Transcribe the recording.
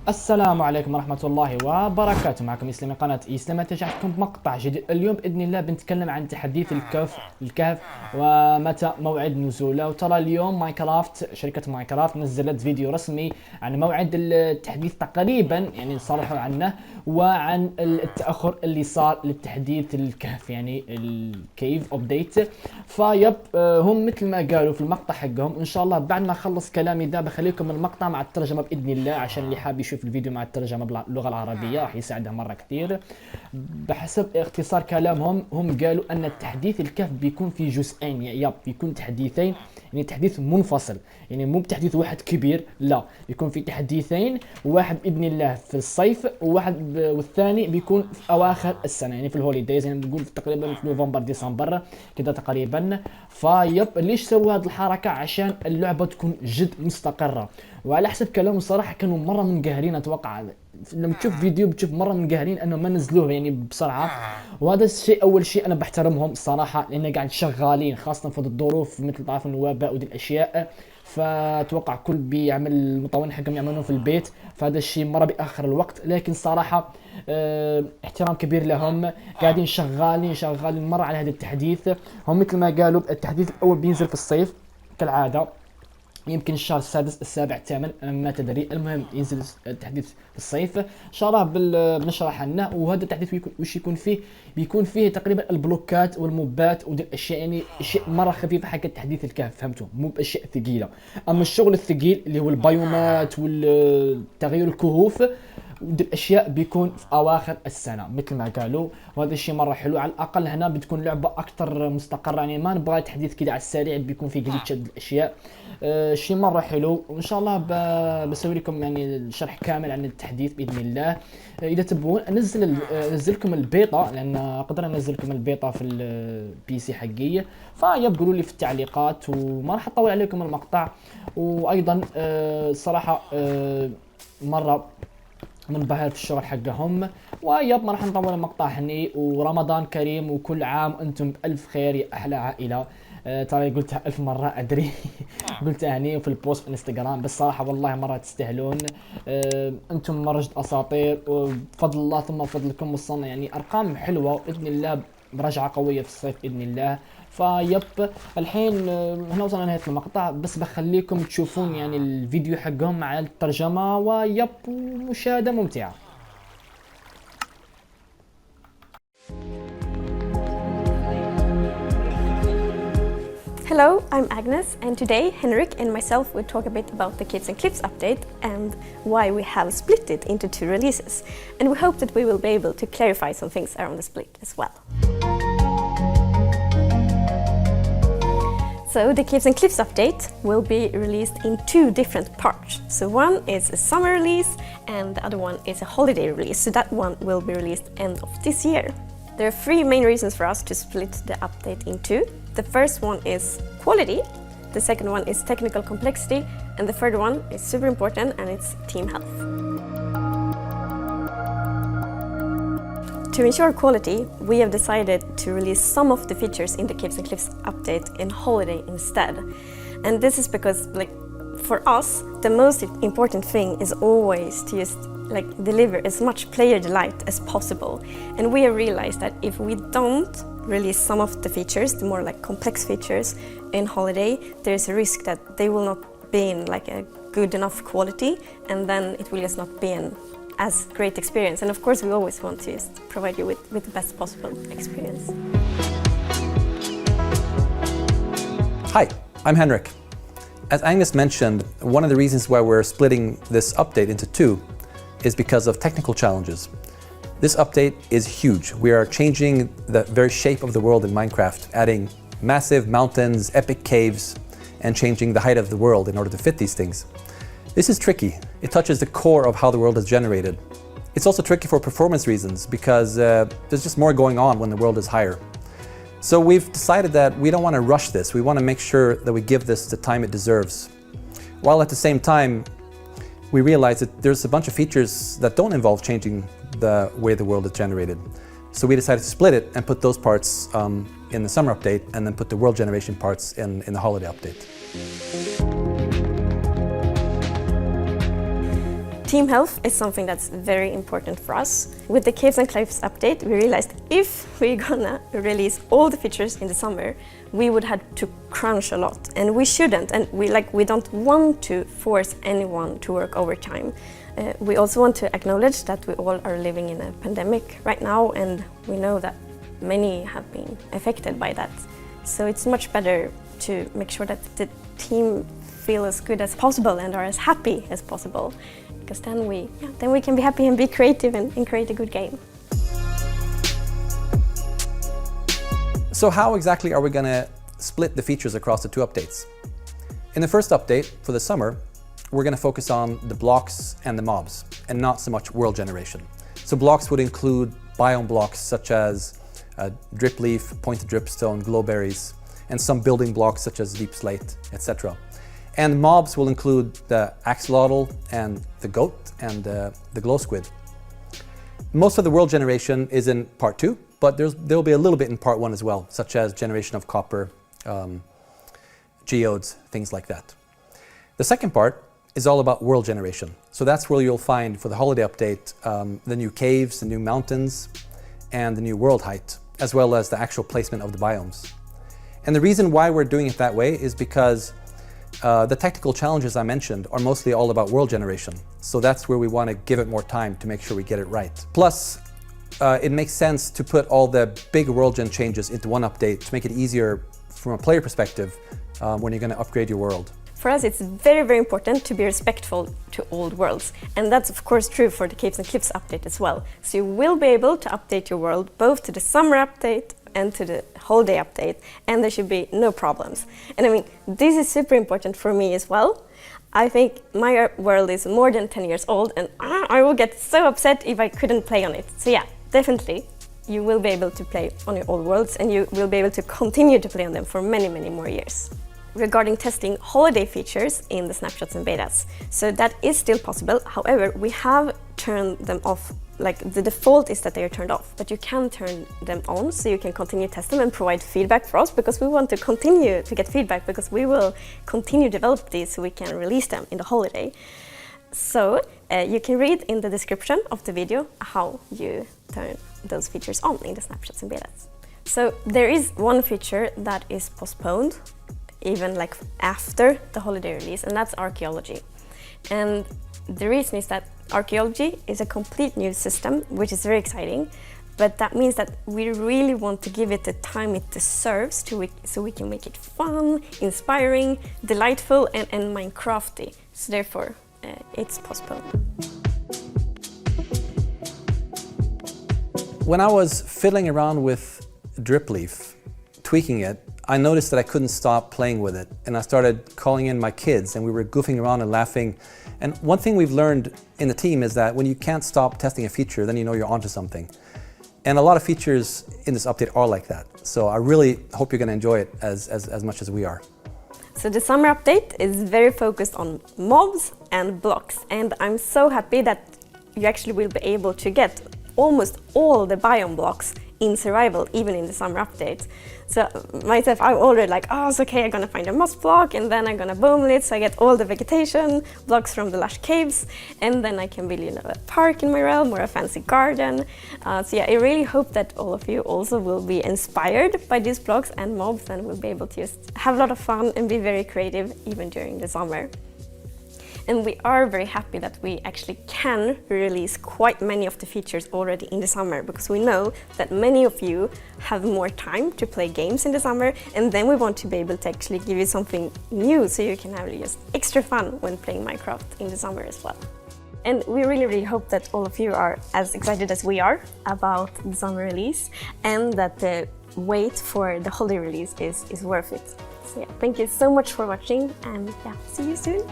السلام عليكم ورحمة الله وبركاته. معكم يسلم من قناة يسلم. تجعلكم بمقطع جديد. اليوم بإذن الله بنتكلم عن تحديث الكهف ومتى موعد نزوله. وترى اليوم كرافت، شركة كرافت نزلت فيديو رسمي عن موعد التحديث تقريبا، يعني صرحوا عنه وعن التأخر اللي صار للتحديث الكهف، يعني الكيف ابديت. فيب هم مثل ما قالوا في المقطع حقهم. ان شاء الله بعد ما اخلص كلامي ذا بخليكم المقطع مع الترجمة بإذن الله، عشان اللي حاب يشوف الفيديو مع الترجمة باللغة العربية راح يساعدها مرة كثير. بحسب اختصار كلامهم هم قالوا ان التحديث الكهف بيكون في جزئين، يعني بيكون تحديثين، يعني تحديث منفصل، يعني مو بتحديث واحد كبير، لا يكون في تحديثين، واحد باذن الله في الصيف وواحد والثاني بيكون في اواخر السنه، يعني في الهوليديز، يعني نقول تقريبا في نوفمبر ديسمبر كذا تقريبا. فيب ليش سووا هذه الحركه؟ عشان اللعبه تكون جد مستقره. وعلى حسب كلامه صراحه كانوا مره منقهرين، اتوقع لما تشوف فيديو بتشوف مره منقهرين انه ما نزلوه يعني بسرعه. وهذا الشيء اول شيء انا بحترمهم صراحه، لان قاعد شغالين خاصه في الظروف مثل تعرف الوباء ودي الاشياء. فاتوقع كل بيعمل المطورين حقهم يعملون في البيت، فهذا الشيء مره بيأخر الوقت. لكن صراحه احترام كبير لهم، قاعدين شغالين مره على هذا التحديث. هم مثل ما قالوا التحديث الاول بينزل في الصيف كالعاده، يمكن الشهر السادس السابع الثامن ما تدري، المهم ينزل التحديث في الصيف. شرح بنشرح عنه. وهذا التحديث وش يكون فيه؟ بيكون فيه تقريبا البلوكات والموبات ودي الاشياء، يعني اشياء مره خفيفه حق التحديث الكهف، فهمتوا؟ مو باشياء ثقيله. اما الشغل الثقيل اللي هو البايومات والتغيير الكهوف ودي الاشياء بيكون في اواخر السنه مثل ما قالوا. وهذا الشيء مره حلو، على الاقل هنا بتكون لعبه اكثر مستقره، يعني ما نبغى تحديث كذا على السريع بيكون في جليتش الاشياء. شيء مره حلو. وان شاء الله بسوي لكم يعني شرح كامل عن التحديث باذن الله. اذا تبغون انزلكم البيطه، لان اقدر انزل لكم البيطه في البي سي حقي. فيقولوا لي في التعليقات، وما راح اطول عليكم المقطع. وايضا صراحه مره منبهر في الشغل حقهم. ويب ما راح نطول المقطع هني. ورمضان كريم وكل عام وانتم بألف خير يا احلى عائله. ترى قلتها 1000 مرة أدري قلتها هني وفي البوست في انستغرام، بس صراحة والله مرة تستاهلون. أنتم مرة جد أساطير، وبفضل الله ثم بفضلكم وصلنا يعني أرقام حلوة بإذن الله، برجعة قوية في الصيف بإذن الله. فيب الحين هنا وصلنا لنهاية المقطع، بس بخليكم تشوفون يعني الفيديو حقهم مع الترجمة. ويب مشاهدة ممتعة. Hello, I'm Agnes, and today Henrik and myself will talk a bit about the Kids and Clips update and why we have split it into two releases. And we hope that we will be able to clarify some things around the split as well. So the Clips and Clips update will be released in two different parts. So one is a summer release and the other one is a holiday release. So that one will be released end of this year. There are three main reasons for us to split the update in two. The first one is quality, the second one is technical complexity, and the third one is super important, and it's team health. To ensure quality, we have decided to release some of the features in the Clips and Clips update in holiday instead. And this is because, for us, the most important thing is always to just deliver as much player delight as possible. And we have realized that if we don't release some of the features, the more complex features in holiday, there's a risk that they will not be in a good enough quality, and then it will just not be an as great experience. And of course we always want to just provide you with the best possible experience. Hi, I'm Henrik. As Agnes mentioned, one of the reasons why we're splitting this update into two is because of technical challenges. This update is huge. We are changing the very shape of the world in Minecraft, adding massive mountains, epic caves, and changing the height of the world in order to fit these things. This is tricky. It touches the core of how the world is generated. It's also tricky for performance reasons because there's just more going on when the world is higher. So we've decided that we don't want to rush this. We want to make sure that we give this the time it deserves, while at the same time we realize that there's a bunch of features that don't involve changing the way the world is generated. So we decided to split it and put those parts in the summer update, and then put the world generation parts in the holiday update. Team health is something that's very important for us. With the Caves and Cliffs update, we realized if we're gonna release all the features in the summer, we would have to crunch a lot, and we shouldn't. And we don't want to force anyone to work overtime. We also want to acknowledge that we all are living in a pandemic right now, and we know that many have been affected by that. So it's much better to make sure that the team feel as good as possible and are as happy as possible, because then we can be happy and be creative and create a good game. So how exactly are we going to split the features across the two updates? In the first update for the summer, we're going to focus on the blocks and the mobs, and not so much world generation. So blocks would include biome blocks such as drip leaf, pointed dripstone, glowberries, and some building blocks such as deep slate, etc. And mobs will include the axolotl and the goat and the glow squid. Most of the world generation is in part 2, but there'll be a little bit in part 1 as well, such as generation of copper, geodes, things like that. The second part is all about world generation. So that's where you'll find, for the holiday update, the new caves, the new mountains, and the new world height, as well as the actual placement of the biomes. And the reason why we're doing it that way is because the technical challenges I mentioned are mostly all about world generation. So that's where we want to give it more time to make sure we get it right. Plus, it makes sense to put all the big world gen changes into one update to make it easier from a player perspective when you're going to upgrade your world. For us, it's very, very important to be respectful to old worlds. And that's of course true for the Caves and Cliffs update as well. So you will be able to update your world both to the summer update and to the holiday update, and there should be no problems. And I mean, this is super important for me as well. I think my world is more than 10 years old, and I will get so upset if I couldn't play on it. So yeah, definitely you will be able to play on your old worlds, and you will be able to continue to play on them for many, many more years. Regarding testing holiday features in the snapshots and betas. So that is still possible. However, we have turned them off. Like the default is that they are turned off, but you can turn them on so you can continue to test them and provide feedback for us, because we want to continue to get feedback, because we will continue to develop these so we can release them in the holiday. So you can read in the description of the video how you turn those features on in the snapshots and betas. So there is one feature that is postponed even like after the holiday release, and that's archaeology. And the reason is that archaeology is a complete new system, which is very exciting, but that means that we really want to give it the time it deserves so we can make it fun, inspiring, delightful, and Minecrafty. So therefore, it's postponed. When I was fiddling around with drip leaf, tweaking it, I noticed that I couldn't stop playing with it, and I started calling in my kids, and we were goofing around and laughing. And one thing we've learned in the team is that when you can't stop testing a feature, then you know you're onto something. And a lot of features in this update are like that. So I really hope you're going to enjoy it as much as we are. So the summer update is very focused on mobs and blocks, and I'm so happy that you actually will be able to get almost all the biome blocks in survival, even in the summer update. So myself, I'm already like, oh, it's okay, I'm gonna find a moss block, and then I'm gonna boom it, so I get all the vegetation, blocks from the lush caves, and then I can build, you know, a park in my realm or a fancy garden. So yeah, I really hope that all of you also will be inspired by these blocks and mobs, and will be able to just have a lot of fun and be very creative even during the summer. And we are very happy that we actually can release quite many of the features already in the summer, because we know that many of you have more time to play games in the summer, and then we want to be able to actually give you something new so you can have just extra fun when playing Minecraft in the summer as well. And we really hope that all of you are as excited as we are about the summer release, and that the wait for the holiday release is worth it. So yeah, thank you so much for watching, and yeah, see you soon.